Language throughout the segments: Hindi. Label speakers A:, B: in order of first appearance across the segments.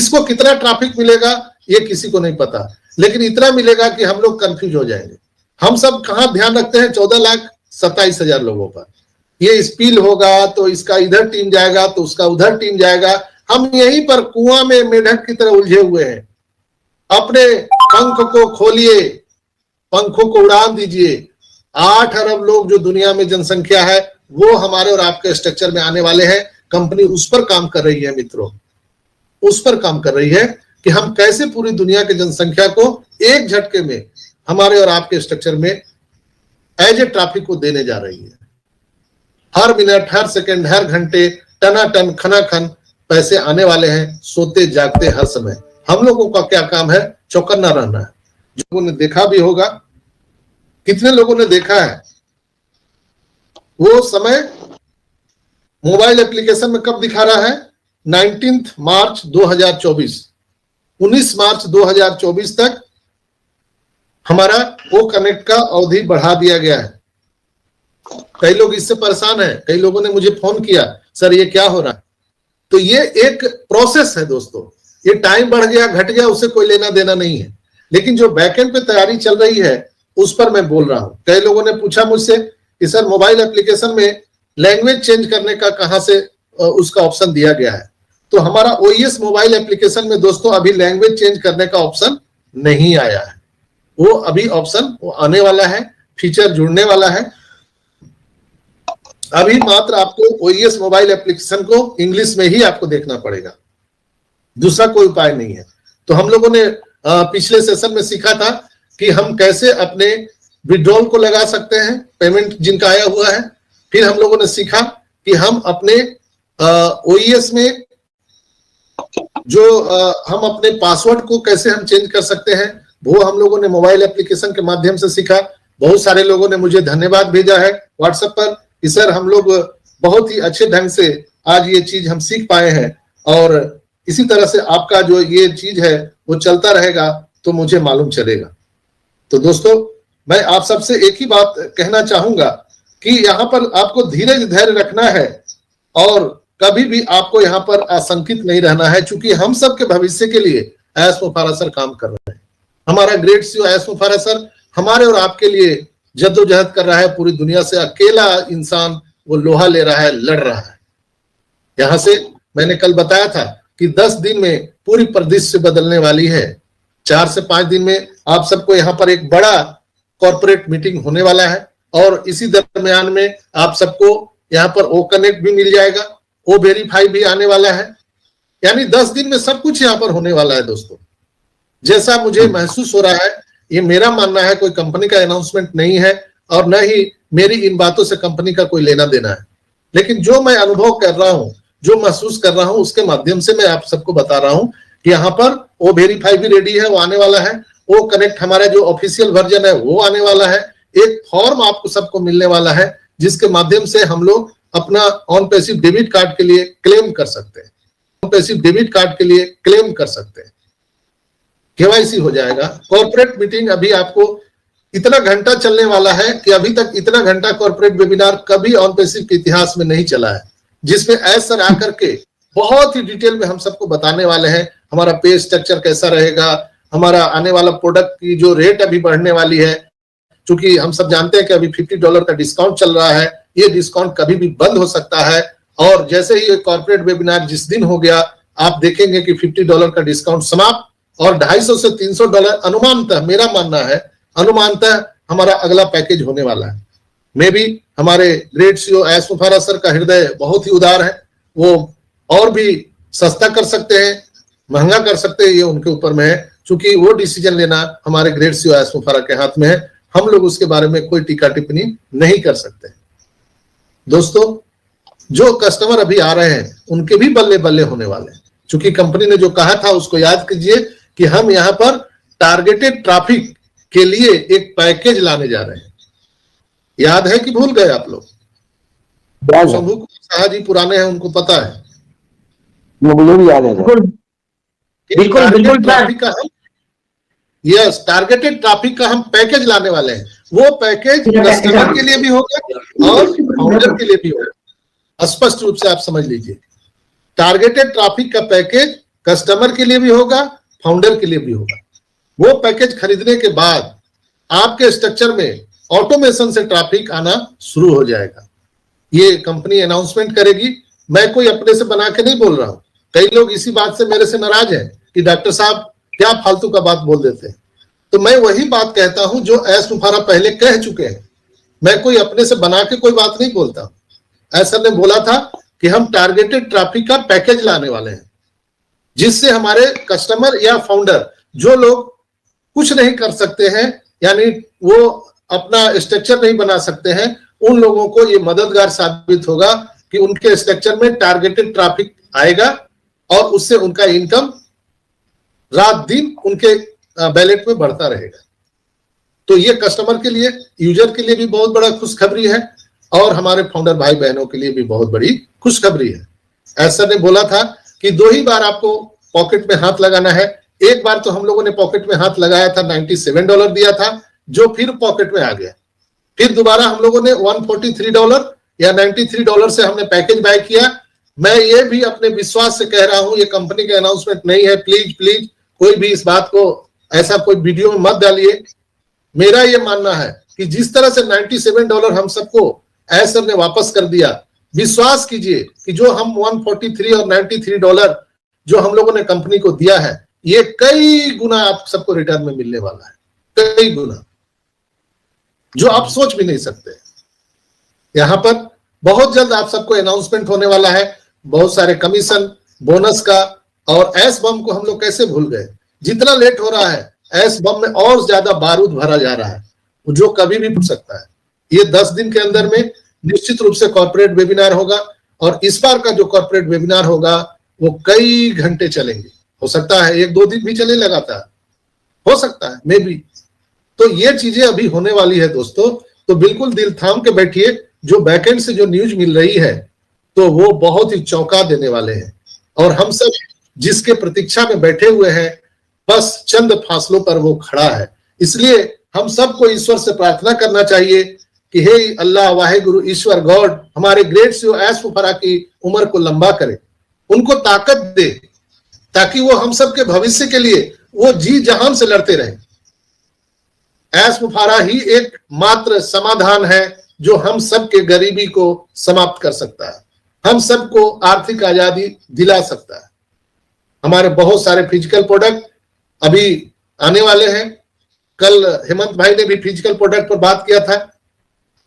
A: किसको कितना ट्रैफिक मिलेगा ये किसी को नहीं पता, लेकिन इतना मिलेगा कि हम लोग कंफ्यूज हो जाएंगे। हम सब कहां ध्यान रखते हैं 14,27,000 लोगों पर। ये स्पिल होगा तो इसका इधर टीम जाएगा तो उसका उधर टीम जाएगा, हम यहीं पर कुआं में मेढक की तरह उलझे हुए हैं। अपने पंख को खोलिए, पंखों को उड़ान दीजिए। 8 अरब लोग जो दुनिया में जनसंख्या है वो हमारे और आपके स्ट्रक्चर में आने वाले हैं। कंपनी उस पर काम कर रही है मित्रों, उस पर काम कर रही है कि हम कैसे पूरी दुनिया की जनसंख्या को एक झटके में हमारे और आपके स्ट्रक्चर में एज ए ट्रैफिक को देने जा रही है। हर मिनट, हर सेकंड, हर घंटे टनाटन खनाखन पैसे आने वाले हैं, सोते जागते हर समय। हम लोगों का क्या काम है? चौकन्ना रहना है। जो लोगों ने देखा भी होगा, कितने लोगों ने देखा है वो समय मोबाइल एप्लीकेशन में कब दिखा रहा है? 19 मार्च 2024, 19 मार्च 2024 तक हमारा वो कनेक्ट का अवधि बढ़ा दिया गया है। कई लोग इससे परेशान हैं, कई लोगों ने मुझे फोन किया, सर ये क्या हो रहा है? तो ये एक प्रोसेस है दोस्तों, ये टाइम बढ़ गया घट गया उससे कोई लेना देना नहीं है, लेकिन जो बैकएंड पे तैयारी चल रही है उस पर मैं बोल रहा हूं। कई लोगों ने पूछा मुझसे कि सर मोबाइल एप्लीकेशन में लैंग्वेज चेंज करने का कहां से उसका ऑप्शन दिया गया है? तो हमारा OES मोबाइल एप्लीकेशन में दोस्तों अभी लैंग्वेज चेंज करने का ऑप्शन नहीं आया है, वो अभी ऑप्शन वो आने वाला है, फीचर जुड़ने वाला है। अभी मात्र आपको OES मोबाइल एप्लीकेशन को इंग्लिश में ही आपको देखना पड़ेगा, दूसरा कोई उपाय नहीं है। तो हम लोगों ने पिछले सेशन में सीखा था कि हम कैसे अपने विड्रॉल को लगा सकते हैं, पेमेंट जिनका आया हुआ है। फिर हम लोगों ने सीखा कि हम अपने OES में जो हम अपने पासवर्ड को कैसे हम चेंज कर सकते हैं, वो हम लोगों ने मोबाइल एप्लीकेशन के माध्यम से सीखा। बहुत सारे लोगों ने मुझे धन्यवाद भेजा है व्हाट्सएप पर कि सर हम लोग बहुत ही अच्छे ढंग से आज ये चीज हम सीख पाए हैं, और इसी तरह से आपका जो ये चीज है वो चलता रहेगा तो मुझे मालूम चलेगा। तो दोस्तों मैं आप सबसे एक ही बात कहना चाहूंगा कि यहाँ पर आपको धीरज धैर्य रखना है और कभी भी आपको यहाँ पर आशंकित नहीं रहना है, क्योंकि हम सब के भविष्य के लिए एस मुफारा सर काम कर रहे हैं। हमारा great CEO S Mufara sir हमारे और आपके लिए जद्दोजहद कर रहा है। पूरी दुनिया से अकेला इंसान वो लोहा ले रहा है, लड़ रहा है। यहां से मैंने कल बताया था कि 10 दिन में पूरी परिदृश्य बदलने वाली है। 4 से 5 दिन में आप सबको यहाँ पर एक बड़ा कॉर्पोरेट मीटिंग होने वाला है, और इसी दरमियान में आप सबको यहाँ पर ओ कनेक्ट भी मिल जाएगा, ओ वेरीफाई भी आने वाला है। यानी 10 दिन में सब कुछ यहाँ पर होने वाला है दोस्तों। जैसा मुझे महसूस हो रहा है, ये मेरा मानना है, कोई कंपनी का अनाउंसमेंट नहीं है और न ही मेरी इन बातों से कंपनी का कोई लेना देना है, लेकिन जो मैं अनुभव कर रहा हूं, जो महसूस कर रहा हूं, उसके माध्यम से मैं आप सबको बता रहा हूं कि यहाँ पर ओ वेरीफाई भी रेडी है, वो आने वाला है। ओ कनेक्ट हमारा जो ऑफिशियल वर्जन है वो आने वाला है। एक फॉर्म आपको सबको मिलने वाला है जिसके माध्यम से हम लोग अपना ऑन पैसिव डेबिट कार्ड के लिए क्लेम कर सकते हैं, ऑन पैसिव डेबिट कार्ड के लिए क्लेम कर सकते हैं। KYC हो जाएगा। कॉर्पोरेट मीटिंग अभी आपको इतना घंटा चलने वाला है कि अभी तक इतना घंटा कॉर्पोरेट वेबिनार कभी ऑन पैसिव के इतिहास में नहीं चला है, जिसमें एस सर आकर के बहुत ही डिटेल में हम सबको बताने वाले हैं हमारा पे स्ट्रक्चर कैसा रहेगा, हमारा आने वाला प्रोडक्ट की जो रेट अभी बढ़ने वाली है, क्योंकि हम सब जानते हैं कि अभी $50 का डिस्काउंट चल रहा है। ये डिस्काउंट कभी भी बंद हो सकता है, और जैसे ही कॉर्पोरेट वेबिनार जिस दिन हो गया आप देखेंगे कि $50 का डिस्काउंट समाप्त, और $250 से $300 अनुमानतः, मेरा मानना है अनुमानतः हमारा अगला पैकेज होने वाला है। मे भी हमारे great CEO S Mufara sir का हृदय बहुत ही उदार है, वो और भी सस्ता कर सकते हैं, महंगा कर सकते हैं, ये उनके ऊपर में है, क्योंकि वो डिसीजन लेना हमारे ग्रेट CEO एस मुफारा के हाथ में है। हम लोग उसके बारे में कोई टीका टिप्पणी नहीं कर सकते। दोस्तों जो कस्टमर अभी आ रहे हैं उनके भी बल्ले बल्ले होने वाले हैं, क्योंकि कंपनी ने जो कहा था उसको याद कीजिए कि हम यहाँ पर टारगेटेड ट्रैफिक के लिए एक पैकेज लाने जा रहे हैं। याद है कि भूल गए आप लोग? शंभू शाह जी पुराने हैं, उनको पता है,
B: मुझे भी याद है। बिल्कुल
A: ट्रैफिक का हम यस टारगेटेड ट्रैफिक का हम पैकेज लाने वाले हैं। वो पैकेज कस्टमर के लिए भी होगा और फाउंडर के लिए भी होगा। स्पष्ट रूप से आप समझ लीजिए, टारगेटेड ट्रैफिक का पैकेज कस्टमर के लिए भी होगा, फाउंडर के लिए भी होगा। वो पैकेज खरीदने के बाद आपके स्ट्रक्चर में ऑटोमेशन से ट्रैफिक आना शुरू हो जाएगा। ये कंपनी अनाउंसमेंट करेगी, मैं कोई अपने से बना के नहीं बोल रहा हूं। कई लोग इसी बात से मेरे से नाराज हैं कि डॉक्टर साहब क्या फालतू का बात बोल देते हैं। तो मैं वही बात कहता हूं जो एस मुफारा पहले कह चुके हैं। मैं कोई अपने से बना के कोई बात नहीं बोलता। एसर ने बोला था कि हम टारगेटेड ट्रैफिक का पैकेज लाने वाले हैं, जिससे हमारे कस्टमर या फाउंडर जो लोग कुछ नहीं कर सकते हैं, यानी वो अपना स्ट्रक्चर नहीं बना सकते हैं, उन लोगों को ये मददगार साबित होगा कि उनके स्ट्रक्चर में टारगेटेड ट्रैफिक आएगा और उससे उनका इनकम रात दिन उनके बैलेट में बढ़ता रहेगा। तो ये कस्टमर के लिए, यूजर के लिए भी बहुत बड़ा खुशखबरी है और हमारे फाउंडर भाई बहनों के लिए भी बहुत बड़ी खुशखबरी है। ऐसा ने बोला था कि 2 ही बार आपको पॉकेट में हाथ लगाना है। एक बार तो हम लोगों ने पॉकेट में हाथ लगाया था, $97 दिया था, जो फिर पॉकेट में आ गया। फिर दोबारा हम लोगों ने $143 या $93 से हमने पैकेज बाय किया। मैं ये भी अपने विश्वास से कह रहा हूं, ये कंपनी का अनाउंसमेंट नहीं है, प्लीज प्लीज कोई भी इस बात को ऐसा कोई वीडियो में मत डालिए। मेरा ये मानना है कि जिस तरह से $97 हम सबको एसर ने वापस कर दिया, विश्वास कीजिए कि जो हम $143 और $93 जो हम लोगों ने कंपनी को दिया है, ये कई गुना आप सबको रिटर्न में मिलने वाला है, कई गुना, जो आप सोच भी नहीं सकते। यहां पर बहुत जल्द आप सबको अनाउंसमेंट होने वाला है, बहुत सारे कमीशन, बोनस का। और एस बम को हम लोग कैसे भूल गए? जितना लेट हो रहा है, एस बम में और ज्यादा बारूद भरा जा रहा है, जो कभी भी फूट सकता है। ये 10 दिन के अंदर में निश्चित रूप से कॉर्पोरेट वेबिनार होगा और इस बार का जो कॉर्पोरेट वेबिनार होगा वो कई घंटे चलेंगे। हो सकता है 1-2 दिन भी चले लगातार, हो सकता है मे बी। तो ये चीजें अभी होने वाली है दोस्तों, तो बिल्कुल दिल थाम के बैठिए। जो बैकएंड से जो न्यूज मिल रही है तो वो बहुत ही चौंका देने वाले हैं और हम सब जिसके प्रतीक्षा में बैठे हुए हैं, बस चंद फासलों पर वो खड़ा है। इसलिए हम सबको ईश्वर से प्रार्थना करना चाहिए कि हे अल्लाह, वाहे गुरु ईश्वर गॉड, हमारे ग्रेट सीईओ एस मुफारा की उम्र को लंबा करे, उनको ताकत दे, ताकि वो हम सब के भविष्य के लिए वो जी जहान से लड़ते रहे। एस मुफारा ही एक मात्र समाधान है जो हम सब के गरीबी को समाप्त कर सकता है, हम सबको आर्थिक आजादी दिला सकता है। हमारे बहुत सारे फिजिकल प्रोडक्ट अभी आने वाले हैं। कल हेमंत भाई ने भी फिजिकल प्रोडक्ट पर बात किया था।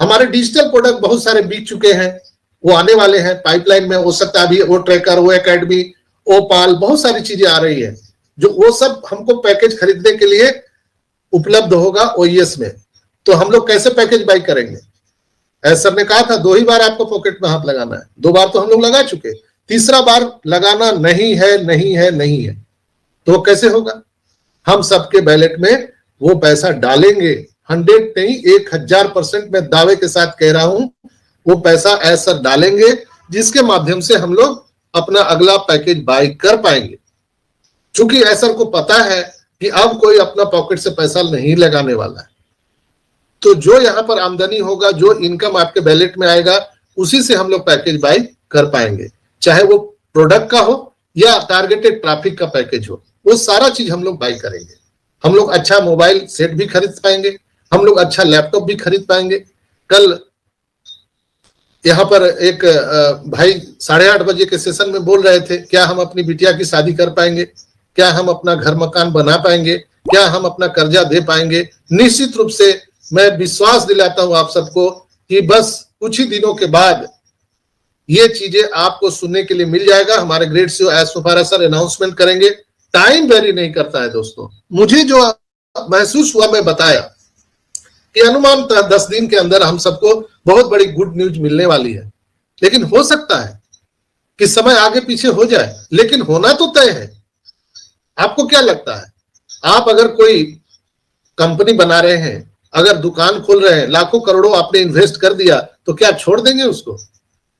A: हमारे डिजिटल प्रोडक्ट बहुत सारे बिक चुके हैं, वो आने वाले हैं, पाइपलाइन में। हो सकता है अभी वो ट्रैकर, वो एकेडमी, ओ पाल, बहुत सारी चीजें आ रही है, जो वो सब हमको पैकेज खरीदने के लिए उपलब्ध होगा ओईएस में। तो हम लोग कैसे पैकेज बाई करेंगे? सर ने कहा था 2 ही बार आपको पॉकेट में हाथ लगाना है। 2 बार तो हम लोग लगा चुके, तीसरा बार लगाना नहीं है, नहीं है, नहीं है। तो कैसे होगा? हम सबके बैलेट में वो पैसा डालेंगे। 100 नहीं, 1000% मैं दावे के साथ कह रहा हूं, वो पैसा ऐसा डालेंगे जिसके माध्यम से हम लोग अपना अगला पैकेज बाय कर पाएंगे। क्योंकि ऐसा को पता है कि अब कोई अपना पॉकेट से पैसा नहीं लगाने वाला है। तो जो यहां पर आमदनी होगा, जो इनकम आपके बैलेट में आएगा, उसी से हम लोग पैकेज बाय कर पाएंगे, चाहे वो प्रोडक्ट का हो या टारगेटेड ट्रैफिक का पैकेज हो। वो सारा चीज हम लोग बाय करेंगे। हम लोग अच्छा मोबाइल सेट भी खरीद पाएंगे, हम लोग अच्छा लैपटॉप भी खरीद पाएंगे। कल यहाँ पर एक भाई 8:30 बजे के सेशन में बोल रहे थे, क्या हम अपनी बिटिया की शादी कर पाएंगे, क्या हम अपना घर मकान बना पाएंगे, क्या हम अपना कर्जा दे पाएंगे? निश्चित रूप से मैं विश्वास दिलाता हूं आप सबको कि बस कुछ ही दिनों के बाद ये चीजें आपको सुनने के लिए मिल जाएगा। हमारे great CEO S Mufara sir announcement करेंगे। टाइम वेरी नहीं करता है दोस्तों। मुझे जो महसूस हुआ मैं बताया कि अनुमान 10 दिन के अंदर हम सबको बहुत बड़ी गुड न्यूज मिलने वाली है। लेकिन हो सकता है कि समय आगे पीछे हो जाए, लेकिन होना तो तय है। आपको क्या लगता है? आप अगर कोई कंपनी बना रहे हैं, अगर दुकान खोल रहे हैं, लाखों करोड़ों आपने इन्वेस्ट कर दिया, तो क्या छोड़ देंगे उसको?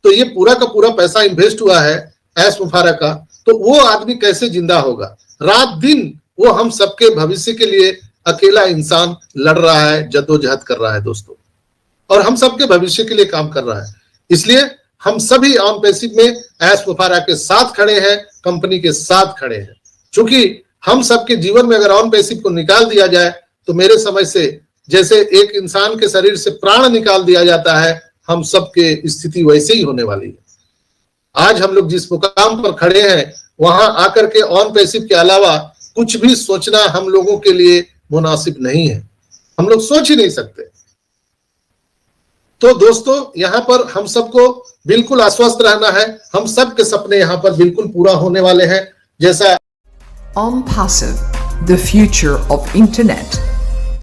A: तो ये पूरा का पूरा पैसा इन्वेस्ट हुआ है एस मुफारा का, तो वो आदमी कैसे जिंदा होगा? रात दिन वो हम सबके भविष्य के लिए अकेला इंसान लड़ रहा है, जद्दोजहद कर रहा है दोस्तों, और हम सबके भविष्य के लिए काम कर रहा है। इसलिए हम सभी ऑन पैसिव में ऐश वफारा के साथ खड़े हैं, कंपनी के साथ खड़े हैं। चूंकि हम सबके जीवन में अगर ऑन पैसिव को निकाल दिया जाए तो मेरे समझ से जैसे एक इंसान के शरीर से प्राण निकाल दिया जाता है, हम सबके स्थिति वैसे ही होने वाली है। आज हम लोग जिस मुकाम पर खड़े हैं वहां आकर के ऑन पैसिव के अलावा कुछ भी सोचना हम लोगों के लिए मुनासिब नहीं है, हम लोग सोच ही नहीं सकते। तो दोस्तों यहाँ पर हम सबको बिल्कुल आश्वस्त रहना है, हम सबके सपने यहाँ पर बिल्कुल पूरा होने वाले हैं। जैसा
C: OnPassive, the future of internet.